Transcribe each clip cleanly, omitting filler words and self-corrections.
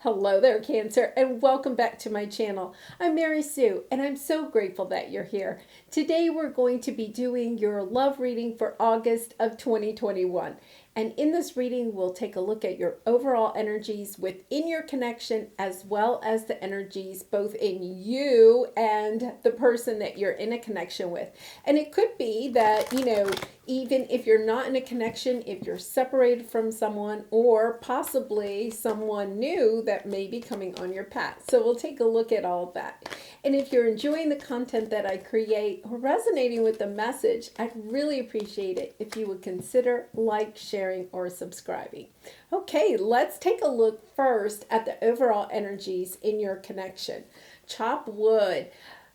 Hello there, Cancer, and welcome back to my channel. I'm Mary Sue, and I'm so grateful that you're here. Today, we're going to be doing your love reading for August of 2021. And in this reading, we'll take a look at your overall energies within your connection, as well as the energies both in you and the person that you're in a connection with. And it could be that, even if you're not in a connection, if you're separated from someone, or possibly someone new that may be coming on your path. So we'll take a look at all of that. And if you're enjoying the content that I create or resonating with the message, I'd really appreciate it if you would consider sharing, or subscribing. Okay, let's take a look first at the overall energies in your connection. Chop wood.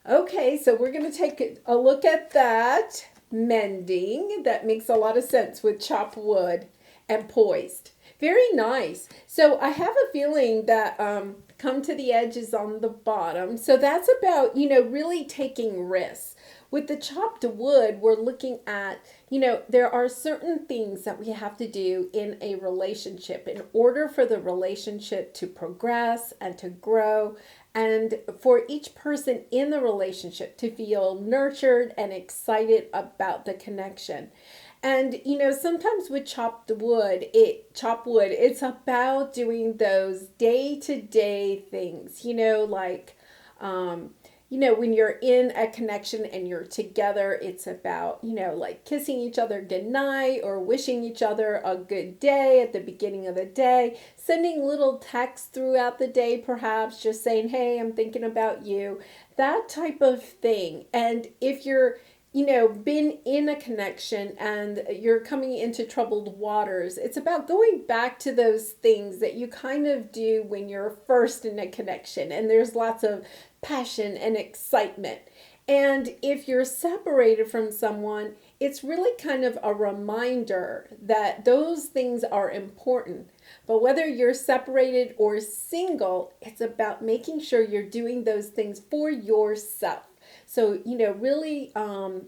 Okay, so we're going to take a look at that. Mending. That makes a lot of sense with chop wood and poised. Very nice. So I have a feeling that come to the edge is on the bottom. So that's about, really taking risks. With the chopped wood, we're looking at, there are certain things that we have to do in a relationship in order for the relationship to progress and to grow, and for each person in the relationship to feel nurtured and excited about the connection. And sometimes with it's about doing those day-to-day things, when you're in a connection and you're together, it's about, like kissing each other goodnight or wishing each other a good day at the beginning of the day, sending little texts throughout the day, perhaps just saying, hey, I'm thinking about you, that type of thing. And if you're been in a connection and you're coming into troubled waters, it's about going back to those things that you kind of do when you're first in a connection and there's lots of passion and excitement. And if you're separated from someone, it's really kind of a reminder that those things are important. But whether you're separated or single, it's about making sure you're doing those things for yourself. So, really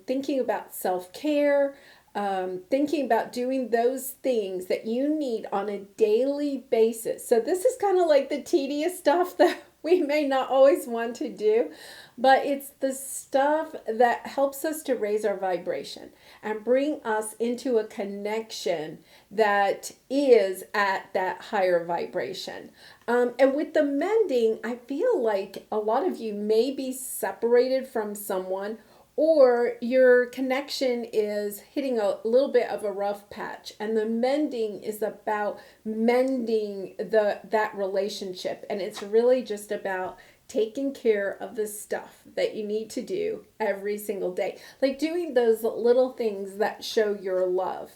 thinking about self-care, thinking about doing those things that you need on a daily basis. So this is kind of like the tedious stuff that we may not always want to do, but it's the stuff that helps us to raise our vibration and bring us into a connection that is at that higher vibration. And with the mending, I feel like a lot of you may be separated from someone, or your connection is hitting a little bit of a rough patch, and the mending is about mending that relationship, and it's really just about taking care of the stuff that you need to do every single day, like doing those little things that show your love.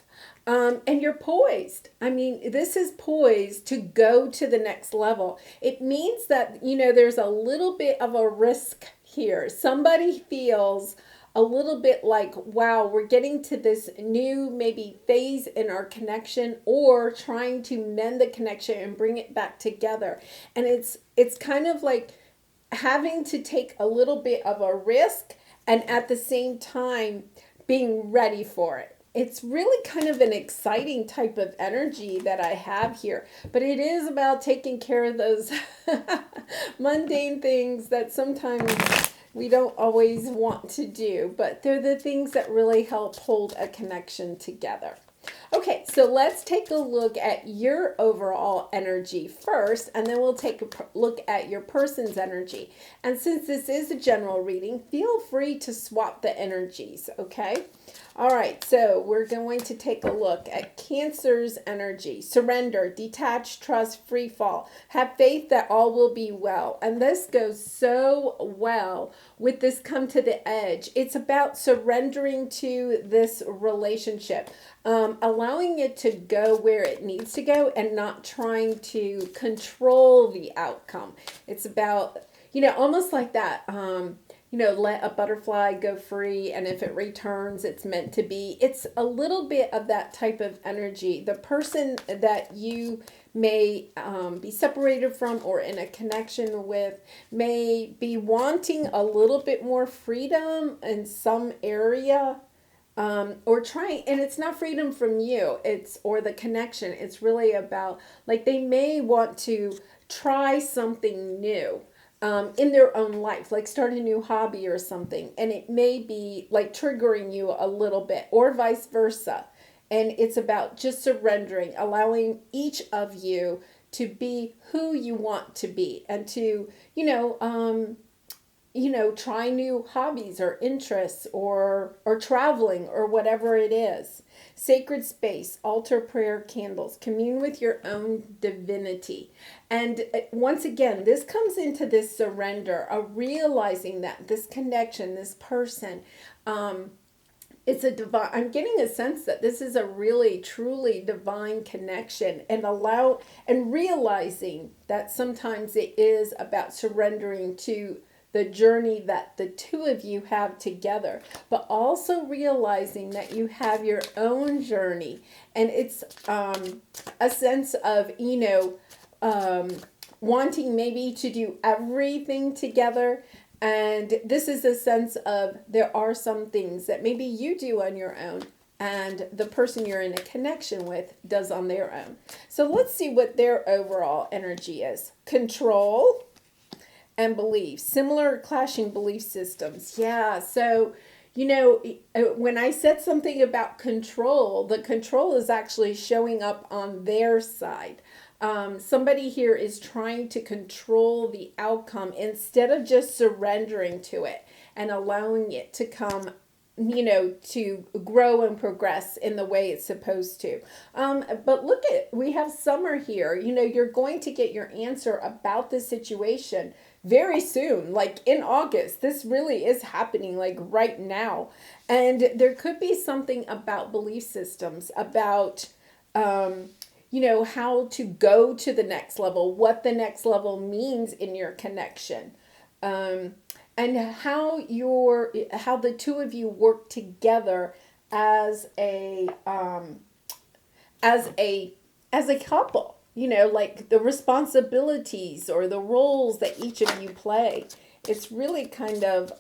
And you're poised. I mean, this is poised to go to the next level. It means that, there's a little bit of a risk here. Somebody feels a little bit like, wow, we're getting to this new maybe phase in our connection, or trying to mend the connection and bring it back together. And it's kind of like having to take a little bit of a risk and at the same time being ready for it. It's really kind of an exciting type of energy that I have here, but it is about taking care of those mundane things that sometimes we don't always want to do, but they're the things that really help hold a connection together. Okay, so let's take a look at your overall energy first, and then we'll take a look at your person's energy. And since this is a general reading, feel free to swap the energies, okay? All right, so we're going to take a look at Cancer's energy. Surrender, detach, trust, free fall. Have faith that all will be well. And this goes so well with this come to the edge. It's about surrendering to this relationship, allowing it to go where it needs to go and not trying to control the outcome. It's about, almost like that, let a butterfly go free, and if it returns, it's meant to be. It's a little bit of that type of energy. The person that you may be separated from or in a connection with may be wanting a little bit more freedom in some area, or trying, and it's not freedom from you, it's, or the connection, it's really about, like, they may want to try something new in their own life, like start a new hobby or something, and it may be like triggering you a little bit, or vice versa. And it's about just surrendering, allowing each of you to be who you want to be, and to, try new hobbies or interests, or traveling, or whatever it is. Sacred space, altar, prayer, candles, commune with your own divinity. And once again, this comes into this surrender, a realizing that this connection, this person, it's a divine, I'm getting a sense that this is a really truly divine connection, and realizing that sometimes it is about surrendering to the journey that the two of you have together, but also realizing that you have your own journey. And it's a sense of, wanting maybe to do everything together. And this is a sense of, there are some things that maybe you do on your own, and the person you're in a connection with does on their own. So let's see what their overall energy is. Control and belief, similar clashing belief systems. Yeah, so, when I said something about control, the control is actually showing up on their side. Somebody here is trying to control the outcome instead of just surrendering to it and allowing it to come, to grow and progress in the way it's supposed to. But look we have Summer here. You're going to get your answer about this situation very soon, like in August. This really is happening, like right now. And there could be something about belief systems, about, how to go to the next level, what the next level means in your connection. And how the two of you work together as a couple. Like the responsibilities or the roles that each of you play. It's really kind of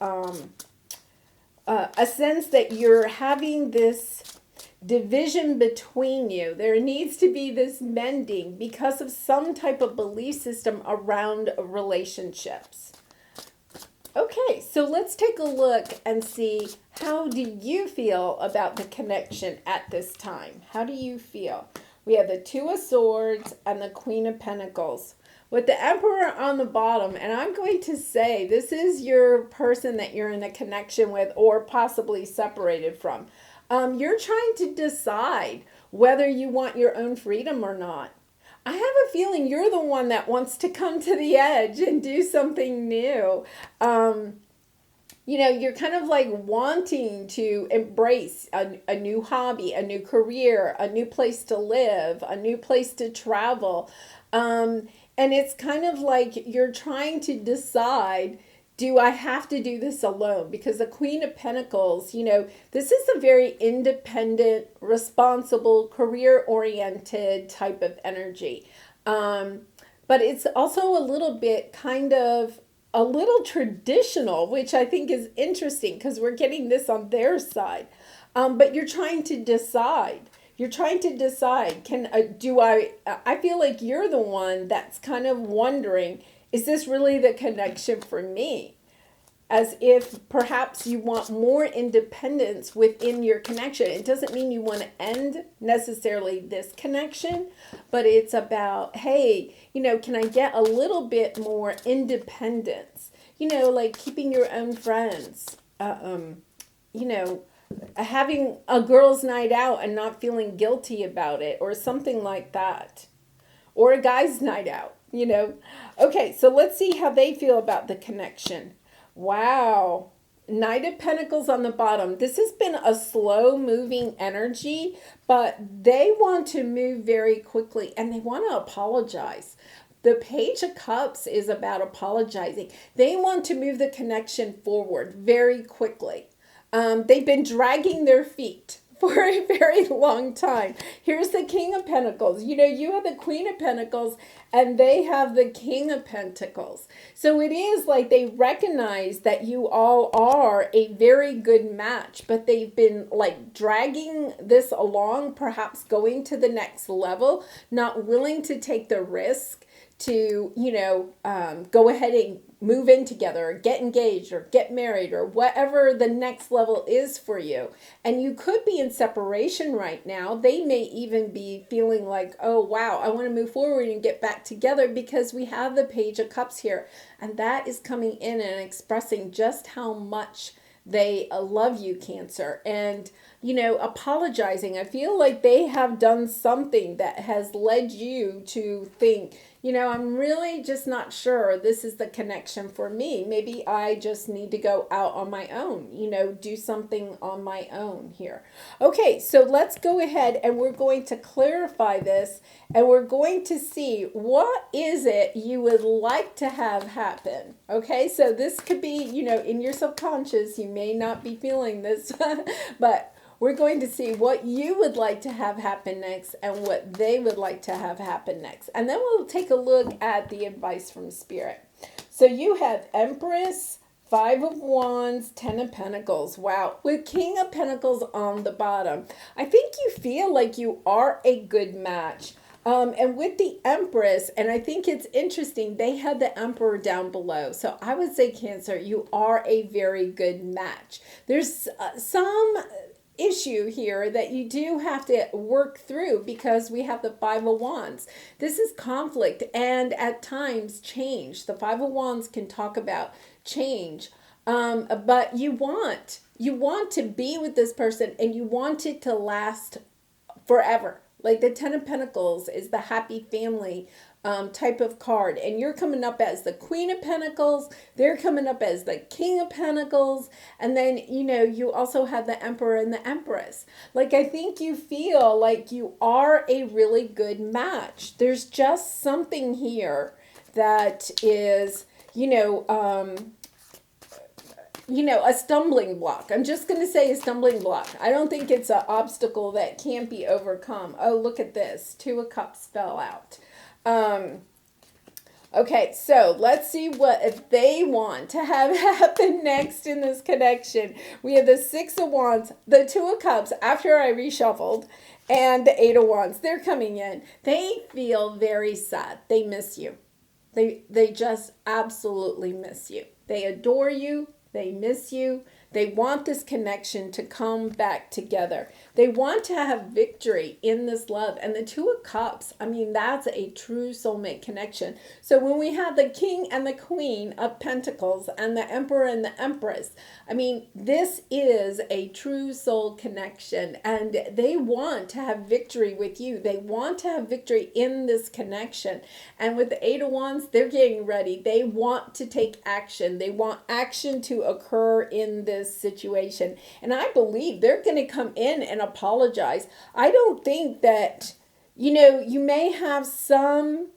a sense that you're having this division between you. There needs to be this mending because of some type of belief system around relationships. Okay, so let's take a look and see, how do you feel about the connection at this time? How do you feel? We have the Two of Swords and the Queen of Pentacles with the Emperor on the bottom. And I'm going to say this is your person that you're in a connection with, or possibly separated from. You're trying to decide whether you want your own freedom or not. I have a feeling you're the one that wants to come to the edge and do something new. You're kind of like wanting to embrace a new hobby, a new career, a new place to live, a new place to travel. And it's kind of like you're trying to decide, do I have to do this alone? Because the Queen of Pentacles, this is a very independent, responsible, career-oriented type of energy. But it's also a little bit kind of a little traditional, which I think is interesting because we're getting this on their side. But you're trying to decide. You're trying to decide, I feel like you're the one that's kind of wondering, is this really the connection for me? As if perhaps you want more independence within your connection. It doesn't mean you want to end necessarily this connection, but it's about, hey, can I get a little bit more independence? Like keeping your own friends, having a girls' night out and not feeling guilty about it, or something like that, or a guy's night out. Okay, so let's see how they feel about the connection. Wow. Knight of Pentacles on the bottom. This has been a slow moving energy, but they want to move very quickly and they want to apologize. The Page of Cups is about apologizing. They want to move the connection forward very quickly. They've been dragging their feet for a very long time. Here's the King of Pentacles. You know, you have the Queen of Pentacles and they have the King of Pentacles. So it is like they recognize that you all are a very good match, but they've been like dragging this along, perhaps going to the next level, not willing to take the risk to, go ahead and move in together or get engaged or get married or whatever the next level is for you. And you could be in separation right now. They may even be feeling like, oh, wow, I want to move forward and get back together, because we have the Page of Cups here. And that is coming in and expressing just how much they love you, Cancer. And, apologizing. I feel like they have done something that has led you to think, I'm really just not sure this is the connection for me. Maybe I just need to go out on my own, do something on my own here. Okay, so let's go ahead and we're going to clarify this, and we're going to see what is it you would like to have happen. Okay, so this could be, in your subconscious, you may not be feeling this, but we're going to see what you would like to have happen next and what they would like to have happen next. And then we'll take a look at the advice from Spirit. So you have Empress, Five of Wands, Ten of Pentacles. Wow. With King of Pentacles on the bottom. I think you feel like you are a good match. And with the Empress, and I think it's interesting, they had the Emperor down below. So I would say, Cancer, you are a very good match. There's some issue here that you do have to work through, because we have the Five of Wands. This is conflict and at times change. The Five of Wands can talk about change, but you want to be with this person and you want it to last forever. Like the Ten of Pentacles is the happy family type of card. And you're coming up as the Queen of Pentacles. They're coming up as the King of Pentacles. And then, you also have the Emperor and the Empress. Like, I think you feel like you are a really good match. There's just something here that is, a stumbling block. I'm just going to say a stumbling block. I don't think it's an obstacle that can't be overcome. Oh, look at this. Two of Cups fell out. Okay, so let's see what they want to have happen next in this connection. We have the Six of Wands, the Two of Cups after I reshuffled, and the Eight of Wands. They're coming in. They feel very sad. They miss you. They just absolutely miss you. They adore you. They miss you. They want this connection to come back together. They want to have victory in this love. And the Two of Cups, I mean, that's a true soulmate connection. So when we have the King and the Queen of Pentacles and the Emperor and the Empress, I mean, this is a true soul connection. And they want to have victory with you. They want to have victory in this connection. And with the Eight of Wands, they're getting ready. They want to take action. They want action to occur in this situation. And I believe they're going to come in and apologize. I don't think that, you may have some,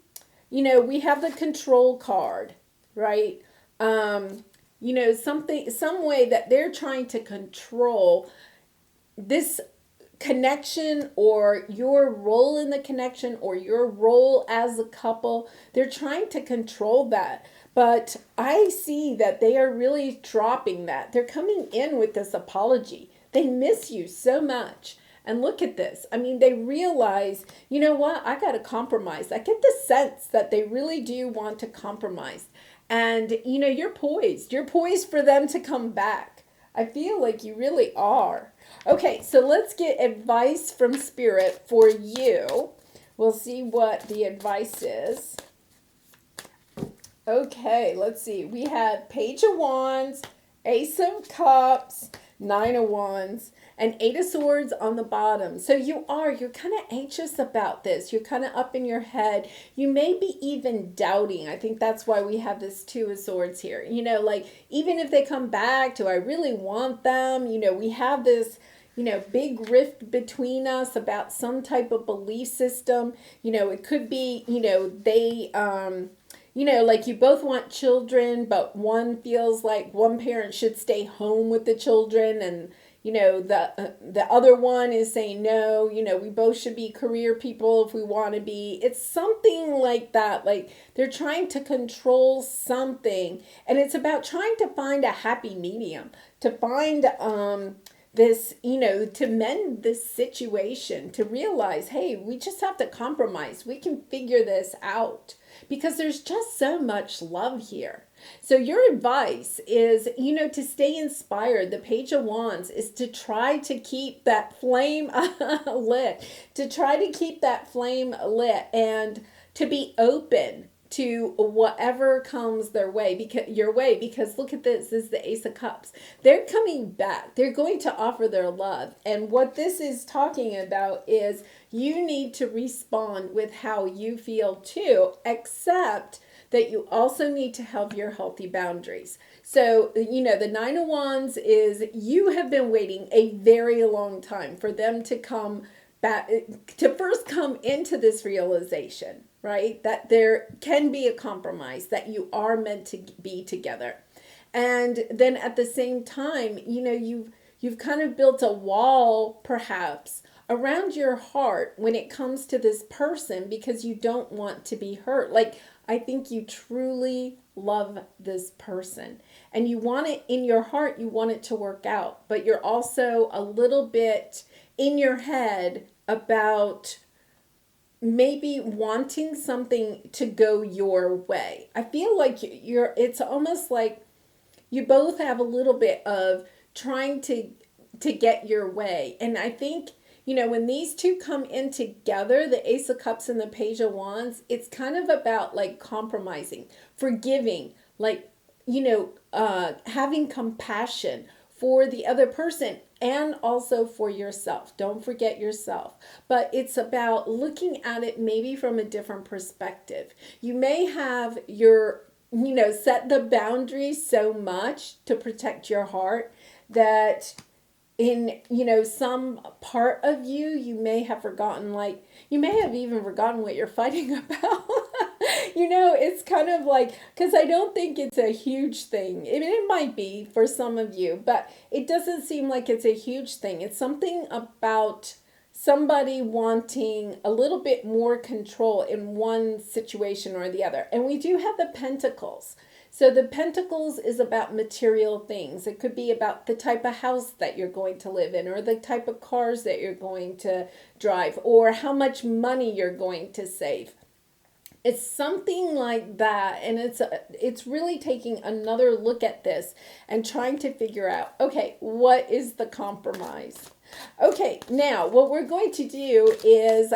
we have the Control card, right? Some way that they're trying to control this connection, or your role in the connection, or your role as a couple. They're trying to control that. But I see that they are really dropping that. They're coming in with this apology. They miss you so much. And look at this. I mean, they realize, you know what? I got to compromise. I get the sense that they really do want to compromise. And, you're poised. You're poised for them to come back. I feel like you really are. Okay, so let's get advice from Spirit for you. We'll see what the advice is. Okay, let's see. We have Page of Wands, Ace of Cups, Nine of Wands, and Eight of Swords on the bottom. So you're kind of anxious about this. You're kind of up in your head. You may be even doubting. I think that's why we have this Two of Swords here. Like, even if they come back, do I really want them? We have this, big rift between us about some type of belief system. It could be, they, like you both want children, but one feels like one parent should stay home with the children, and, the other one is saying no, we both should be career people if we want to be. It's something like that. Like they're trying to control something, and it's about trying to find a happy medium, to find this, to mend this situation, to realize, hey, we just have to compromise. We can figure this out because there's just so much love here. So your advice is, to stay inspired. The Page of Wands is to try to keep that flame lit, and to be open to whatever comes your way, because look at this is the Ace of Cups. They're coming back. They're going to offer their love. And what this is talking about is you need to respond with how you feel too, except that you also need to have your healthy boundaries. So, the Nine of Wands is you have been waiting a very long time for them to come back, to first come into this realization, right? That there can be a compromise, that you are meant to be together. And then at the same time, you've kind of built a wall perhaps around your heart when it comes to this person because you don't want to be hurt. Like, I think you truly love this person and you want it in your heart, you want it to work out, but you're also a little bit in your head about maybe wanting something to go your way. I feel like it's almost like you both have a little bit of trying to get your way. And I think, when these two come in together, the Ace of Cups and the Page of Wands, it's kind of about like compromising, forgiving, like, having compassion for the other person and also for yourself. Don't forget yourself. But it's about looking at it maybe from a different perspective. You may have set the boundaries so much to protect your heart that in some part of you may have forgotten, like you may have even forgotten what you're fighting about. It's kind of like, because I don't think it's a huge thing. It might be for some of you, but it doesn't seem like it's a huge thing. It's something about somebody wanting a little bit more control in one situation or the other. And we do have the Pentacles. So the Pentacles is about material things. It could be about the type of house that you're going to live in, or the type of cars that you're going to drive, or how much money you're going to save. It's something like that, and it's really taking another look at this and trying to figure out, okay, what is the compromise? Okay, now what we're going to do is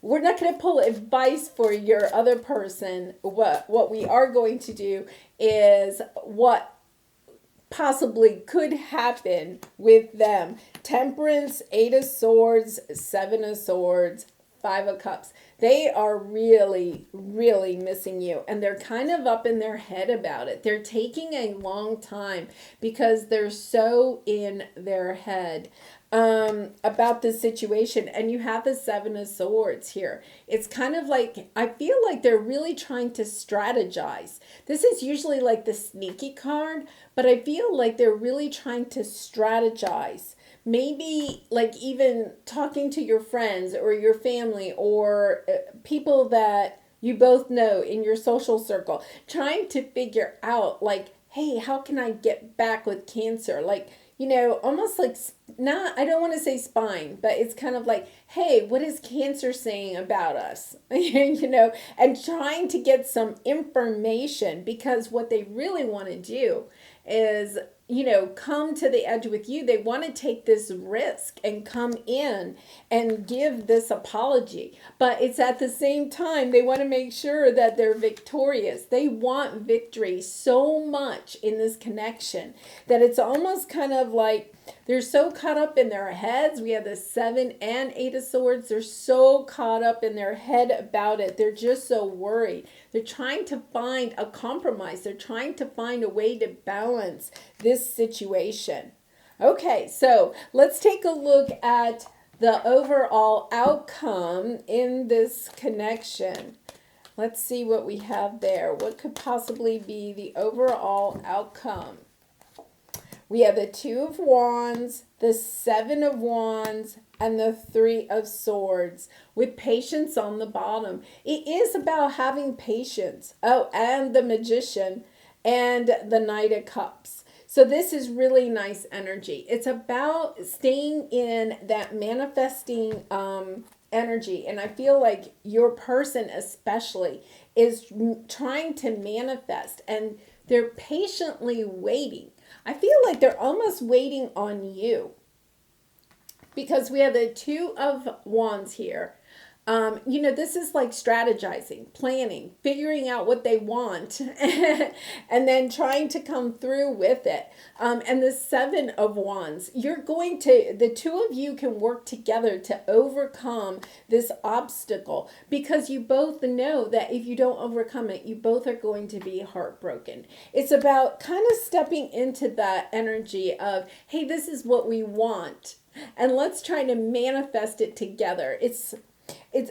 we're not going to pull advice for your other person. What we are going to do is what possibly could happen with them. Temperance, Eight of Swords, Seven of Swords, Five of Cups. They are really, really missing you. And they're kind of up in their head about it. They're taking a long time because they're so in their head about this situation. And you have the Seven of Swords here. It's kind of like, I feel like they're really trying to strategize. This is usually like the sneaky card, but I feel like they're really trying to strategize. Maybe like even talking to your friends or your family or people that you both know in your social circle, trying to figure out like, hey, how can I get back with Cancer? Like, almost like, I don't want to say spying, but it's kind of like, hey, what is Cancer saying about us? And trying to get some information, because what they really want to do is, come to the edge with you. They want to take this risk and come in and give this apology. But it's at the same time, they want to make sure that they're victorious. They want victory so much in this connection that it's almost kind of like they're so caught up in their heads. We have the Seven and Eight of Swords. They're so caught up in their head about it. They're just so worried. They're trying to find a compromise. They're trying to find a way to balance this situation. Okay, so let's take a look at the overall outcome in this connection. Let's see what we have there. What could possibly be the overall outcome? We have the Two of Wands, the Seven of Wands, and the Three of Swords with patience on the bottom. It is about having patience. Oh, and the Magician and the Knight of Cups. So this is really nice energy. It's about staying in that manifesting energy. And I feel like your person especially is trying to manifest, and they're patiently waiting. I feel like they're almost waiting on you, because we have the Two of Wands here. This is like strategizing, planning, figuring out what they want, and then trying to come through with it. And the Seven of Wands, the two of you can work together to overcome this obstacle, because you both know that if you don't overcome it, you both are going to be heartbroken. It's about kind of stepping into that energy of, hey, this is what we want, and let's try to manifest it together.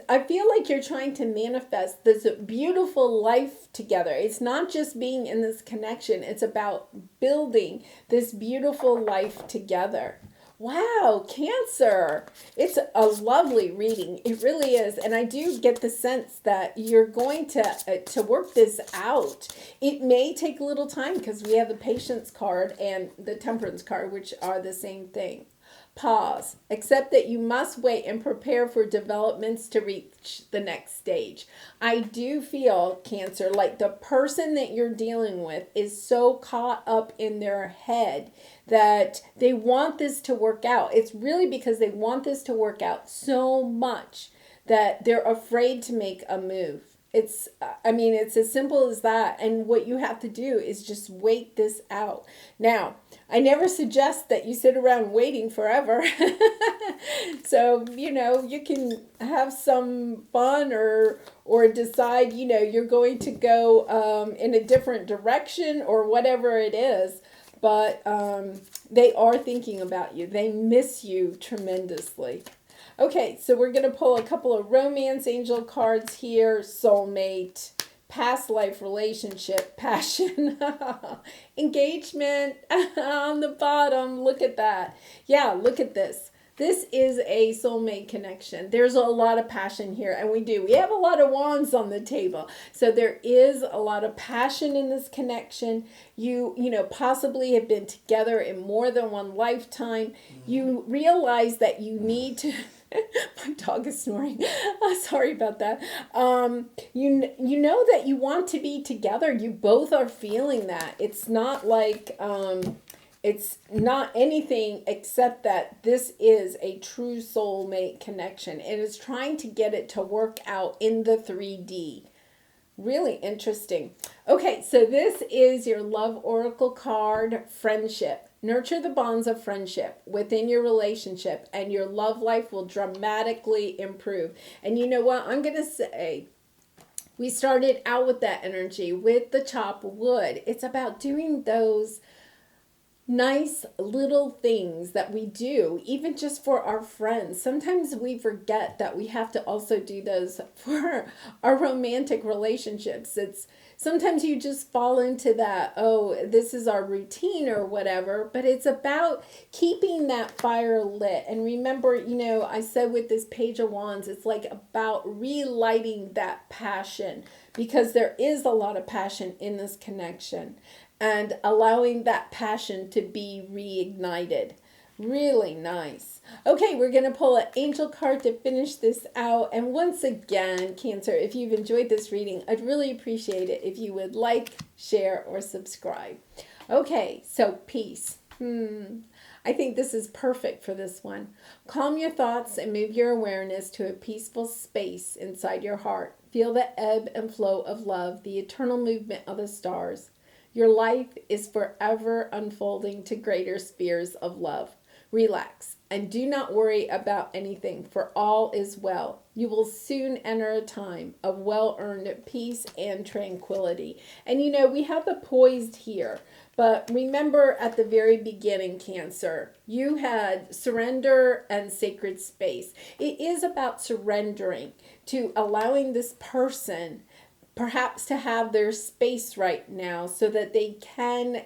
I feel like you're trying to manifest this beautiful life together. It's not just being in this connection. It's about building this beautiful life together. Wow, Cancer. It's a lovely reading. It really is. And I do get the sense that you're going to work this out. It may take a little time, because we have the Patience card and the Temperance card, which are the same thing. Pause. Accept that you must wait and prepare for developments to reach the next stage. I do feel, Cancer, like the person that you're dealing with is so caught up in their head that they want this to work out. It's really because they want this to work out so much that they're afraid to make a move. It's as simple as that. And what you have to do is just wait this out. Now, I never suggest that you sit around waiting forever. So, you can have some fun or decide, you're going to go in a different direction or whatever it is. But they are thinking about you. They miss you tremendously. Okay, so we're going to pull a couple of romance angel cards here. Soulmate, past life relationship, passion, engagement on the bottom. Look at that. Yeah, look at this. This is a soulmate connection. There's a lot of passion here, and we have a lot of wands on the table. So there is a lot of passion in this connection. You possibly have been together in more than one lifetime. You realize that you need to my dog is snoring. Sorry about that. You know that you want to be together. You both are feeling that. It's not like it's not anything except that this is a true soulmate connection. It is trying to get it to work out in the 3D. Really interesting. Okay, so this is your love oracle card, friendship. Nurture the bonds of friendship within your relationship, and your love life will dramatically improve. And you know what? I'm going to say, we started out with that energy with the chop wood. It's about doing those nice little things that we do, even just for our friends. Sometimes we forget that we have to also do those for our romantic relationships. Sometimes you just fall into that, oh, this is our routine or whatever, but it's about keeping that fire lit. And remember, I said with this Page of Wands, it's like about relighting that passion, because there is a lot of passion in this connection, and allowing that passion to be reignited. Really nice. Okay, we're going to pull an angel card to finish this out. And once again, Cancer, if you've enjoyed this reading, I'd really appreciate it if you would like, share, or subscribe. Okay, so peace. I think this is perfect for this one. Calm your thoughts and move your awareness to a peaceful space inside your heart. Feel the ebb and flow of love, the eternal movement of the stars. Your life is forever unfolding to greater spheres of love. Relax and do not worry about anything, for all is well. You will soon enter a time of well-earned peace and tranquility. And we have the poised here. But remember at the very beginning, Cancer, you had surrender and sacred space. It is about surrendering to allowing this person perhaps to have their space right now so that they can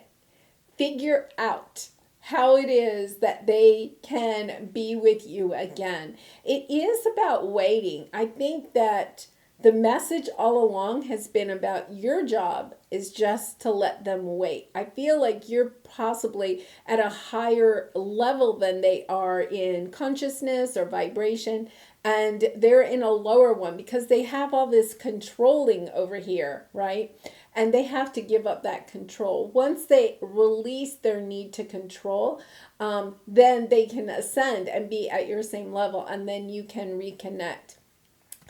figure out how it is that they can be with you again. It is about waiting. I think that the message all along has been about your job is just to let them wait. I feel like you're possibly at a higher level than they are in consciousness or vibration, and they're in a lower one because they have all this controlling over here, right? And they have to give up that control. Once they release their need to control, then they can ascend and be at your same level, and then you can reconnect.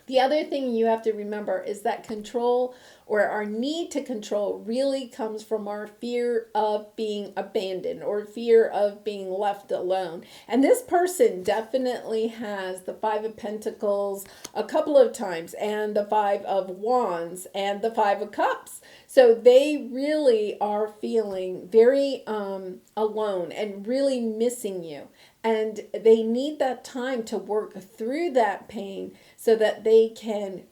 The other thing you have to remember is that control, or our need to control, really comes from our fear of being abandoned or fear of being left alone. And this person definitely has the Five of Pentacles a couple of times, and the Five of Wands, and the Five of Cups. So they really are feeling very alone and really missing you. And they need that time to work through that pain so that they can,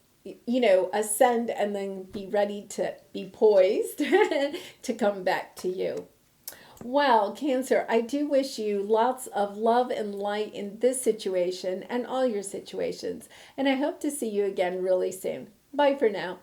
ascend and then be ready to be poised to come back to you. Well, Cancer, I do wish you lots of love and light in this situation and all your situations. And I hope to see you again really soon. Bye for now.